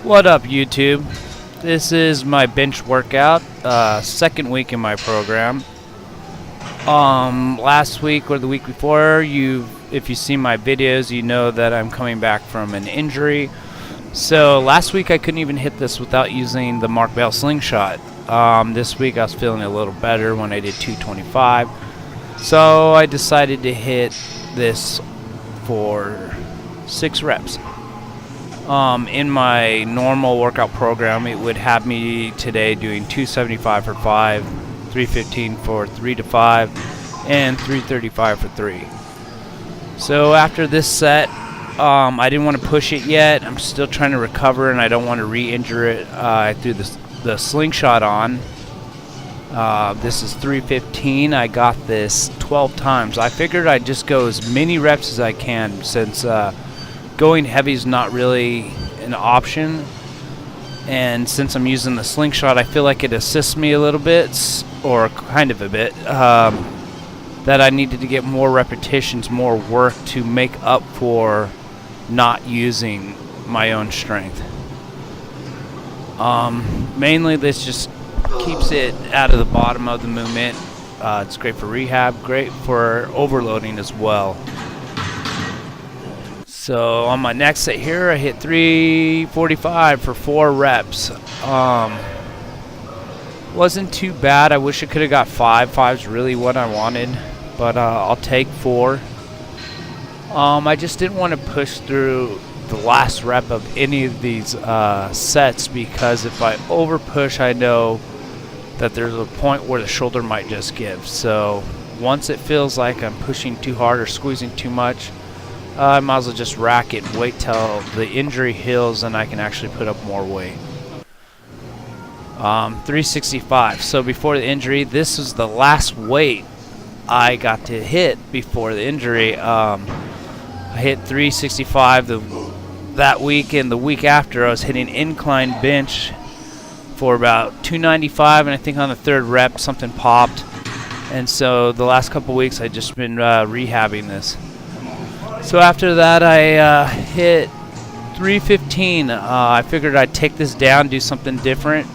What up, YouTube? This is my bench workout, second week in my program. Last week or the week before, if you see my videos, you know that I'm coming back from an injury. So last week I couldn't even hit this without using the Mark Bell slingshot. This week I was feeling a little better when I did 225. So I decided to hit this for 6 reps. In my normal workout program, it would have me today doing 275 for 5, 315 for 3 to 5, and 335 for 3. So after this set, I didn't want to push it yet. I'm still trying to recover, and I don't want to re-injure it. I threw the slingshot on. This is 315. I got this 12 times. I figured I'd just go as many reps as I can since going heavy is not really an option, and since I'm using the slingshot, I feel like it assists me a little bit, or kind of a bit, that I needed to get more repetitions, more work to make up for not using my own strength. Mainly this just keeps it out of the bottom of the movement. It's great for rehab, great for overloading as well. So on my next set here, I hit 345 for 4 reps. Wasn't too bad. I wish I could have got 5. 5's really what I wanted, but I'll take 4. I just didn't want to push through the last rep of any of these sets, because if I over push, I know that there's a point where the shoulder might just give. So once it feels like I'm pushing too hard or squeezing too much, I might as well just rack it and wait till the injury heals and I can actually put up more weight. 365. So before the injury, this was the last weight I got to hit before the injury. I hit 365 that week, and the week after I was hitting incline bench for about 295, and I think on the 3rd rep something popped. And so the last couple weeks I just been rehabbing this. So after that, I hit 315. I figured I'd take this down, do something different.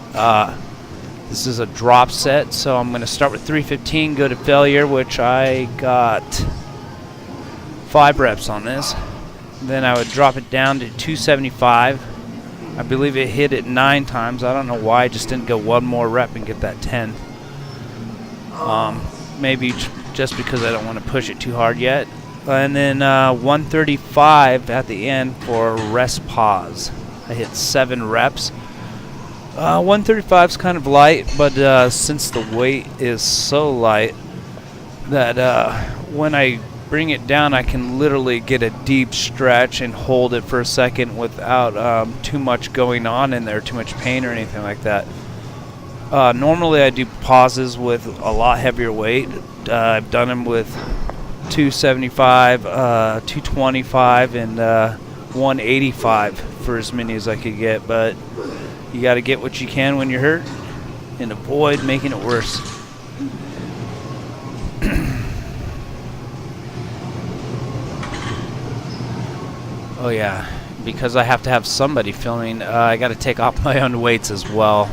This is a drop set, so I'm going to start with 315, go to failure, which I got 5 reps on this. Then I would drop it down to 275. I believe it hit it 9 times. I don't know why I just didn't go one more rep and get that 10. Maybe just because I don't want to push it too hard yet. And then 135 at the end for rest pause. I hit 7 reps. 135 is kind of light, but since the weight is so light that when I bring it down, I can literally get a deep stretch and hold it for a second without too much going on in there, too much pain or anything like that. Normally I do pauses with a lot heavier weight. I've done them with 275, 225, and 185 for as many as I could get, but you got to get what you can when you're hurt and avoid making it worse. Oh yeah, because I have to have somebody filming, I got to take off my own weights as well,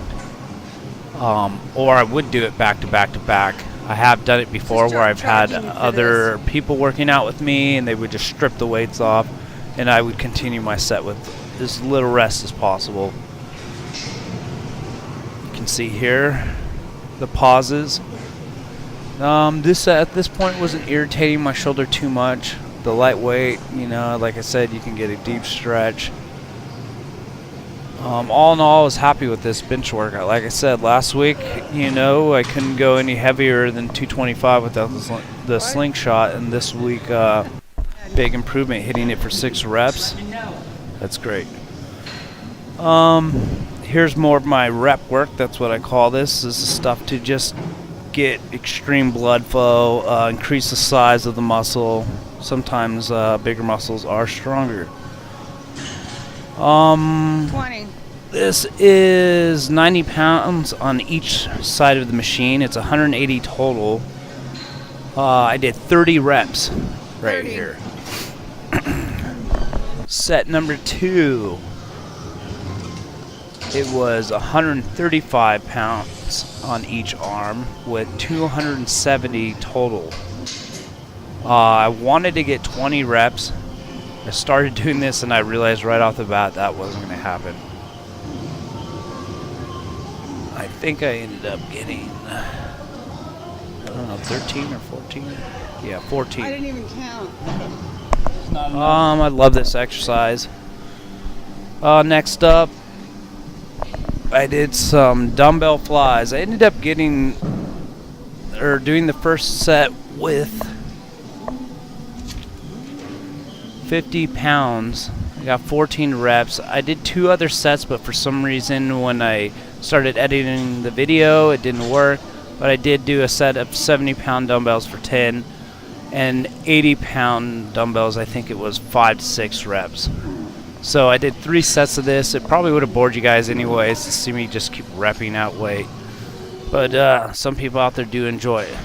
or I would do it back to back to back. I have done it before where I've had other people working out with me, and they would just strip the weights off, and I would continue my set with as little rest as possible. You can see here the pauses. This at this point wasn't irritating my shoulder too much. The lightweight, like I said, you can get a deep stretch. All in all, I was happy with this bench workout. Like I said, last week, I couldn't go any heavier than 225 without the slingshot, and this week, big improvement, hitting it for 6 reps. That's great. Here's more of my rep work. That's what I call this. This is stuff to just get extreme blood flow, increase the size of the muscle. Sometimes bigger muscles are stronger. 20. This is 90 pounds on each side of the machine. It's 180 total. I did 30 reps right 30. here. Set number 2. it was 135 pounds on each arm with 270 total. I wanted to get 20 reps. I started doing this and I realized right off the bat that wasn't going to happen. I think I ended up getting, I don't know, 13 or 14? Yeah, 14. I didn't even count. I love this exercise. Next up, I did some dumbbell flies. I ended up doing the first set with 50 pounds. I got 14 reps. I did 2 other sets, but for some reason when I started editing the video, it didn't work. But I did do a set of 70-pound dumbbells for 10 and 80-pound dumbbells. I think it was 5 to 6 reps. So I did 3 sets of this. It probably would have bored you guys anyways to see me just keep repping out weight. But some people out there do enjoy it.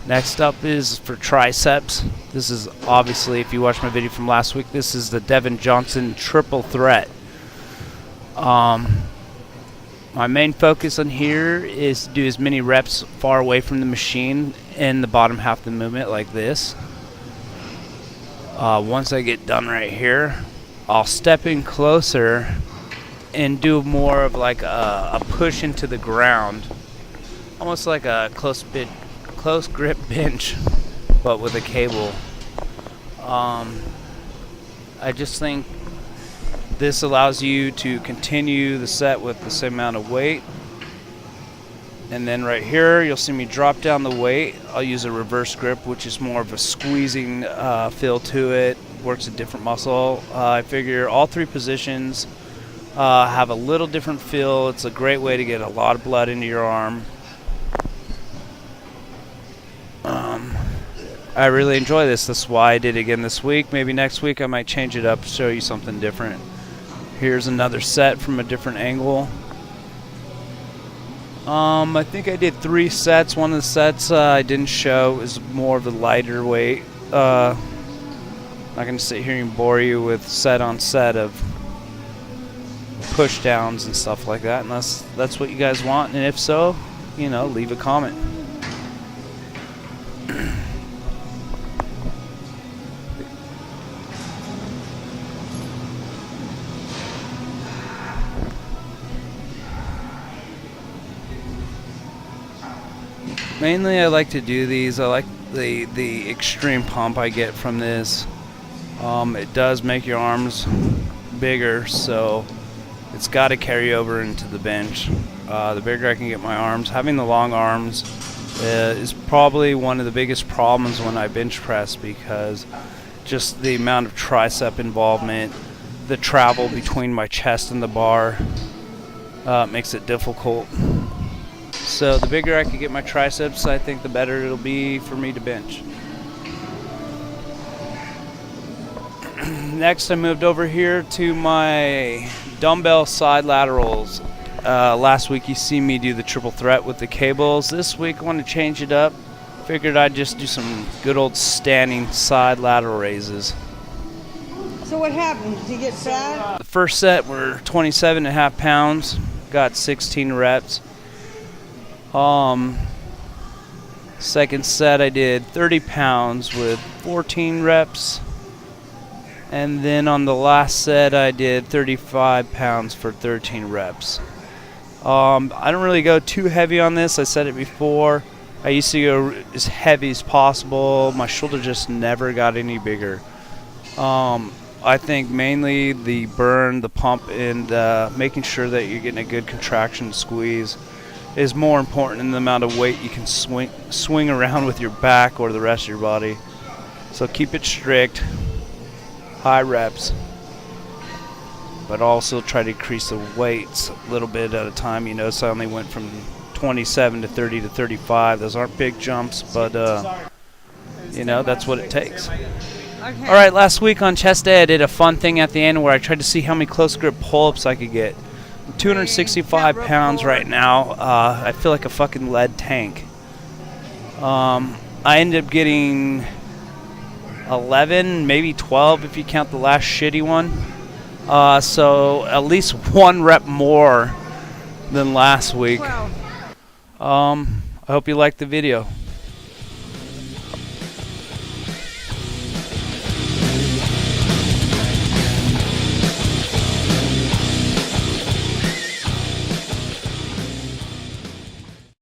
Next up is for triceps. This is obviously, if you watched my video from last week, this is the Devin Johnson triple threat. My main focus on here is to do as many reps far away from the machine in the bottom half of the movement like this. Once I get done right here, I'll step in closer and do more of like a push into the ground, almost like a close grip bench, but with a cable. I just think this allows you to continue the set with the same amount of weight. And then right here, you'll see me drop down the weight. I'll use a reverse grip, which is more of a squeezing feel to it. Works a different muscle. I figure all 3 positions have a little different feel. It's a great way to get a lot of blood into your arm. I really enjoy this. That's why I did it again this week. Maybe next week I might change it up, show you something different. Here's another set from a different angle. I think I did 3 sets. One of the sets I didn't show is more of a lighter weight. Not going to sit here and bore you with set on set of push downs and stuff like that, unless that's what you guys want. And if so, you know, leave a comment. Mainly I like to do these. I like the extreme pump I get from this. It does make your arms bigger, so it's got to carry over into the bench. The bigger I can get my arms, having the long arms is probably one of the biggest problems when I bench press, because just the amount of tricep involvement, the travel between my chest and the bar makes it difficult. So the bigger I can get my triceps, I think the better it'll be for me to bench. Next, I moved over here to my dumbbell side laterals. Last week you see me do the triple threat with the cables. This week I want to change it up. Figured I'd just do some good old standing side lateral raises. So what happened? Did you get fat? The first set were 27.5 pounds. Got 16 reps. Second set I did 30 pounds with 14 reps. And then on the last set I did 35 pounds for 13 reps. I don't really go too heavy on this. I said it before. I used to go as heavy as possible. My shoulder just never got any bigger. I think mainly the burn, the pump, and making sure that you're getting a good contraction squeeze is more important than the amount of weight you can swing around with your back or the rest of your body. So keep it strict, high reps, but also try to increase the weights a little bit at a time. You notice I only went from 27 to 30 to 35. Those aren't big jumps, but you know, that's what it takes. Okay. All right, last week on chest day I did a fun thing at the end where I tried to see how many close grip pull-ups I could get. 265 pounds right now. I feel like a fucking lead tank. I ended up getting 11, maybe 12 if you count the last shitty one. So at least 1 rep more than last week. Well. I hope you liked the video.